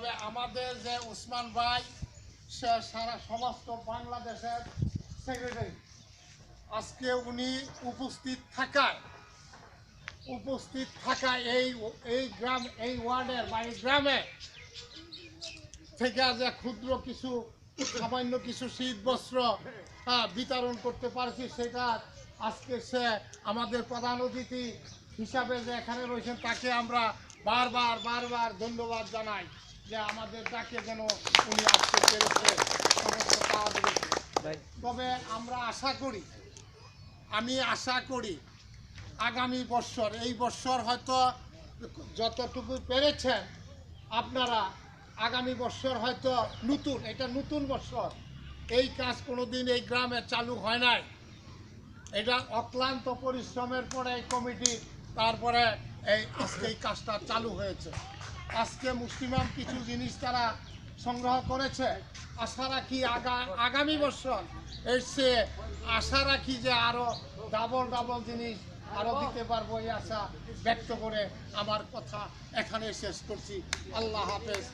তবে আমাদের যে ওসমান ভাই সে সারা সমস্ত বাংলাদেশের সেক্রেটারি, আজকে উনি উপস্থিত থাকায় এই গ্রাম, এই ওয়ার্ডের বা এই গ্রামে থেকে যে ক্ষুদ্র কিছু সামান্য কিছু শীত বস্ত্র বিতরণ করতে পারছি, সেটা আজকে সে আমাদের প্রধান অতিথি হিসাবে যে এখানে রয়েছেন তাকে আমরা বারবার ধন্যবাদ জানাই যে আমাদের ডাকে যেন উনি আসতে পেরেছে সমস্ত কাজ রেখে। তবে আমি আশা করি আগামী বছর, এই বছর হয়তো যতটুকু পেরেছেন আপনারা, আগামী বছর হয়তো এটা নতুন বছর, এই কাজ কোনোদিন এই গ্রামে চালু হয় নাই। এটা অক্লান্ত পরিশ্রমের পরে এই কমিটি তারপরে আজকে এই কাজটা চালু হয়েছে। আজকে মুসলিম কিছু জিনিস তারা সংগ্রহ করেছে। আশা রাখি আগামী বছর এসে আশা রাখি যে আরও ডাবল জিনিস আরও দিতে পারবো, এই আশা ব্যক্ত করে আমার কথা এখানে শেষ করছি। আল্লাহ হাফেজ।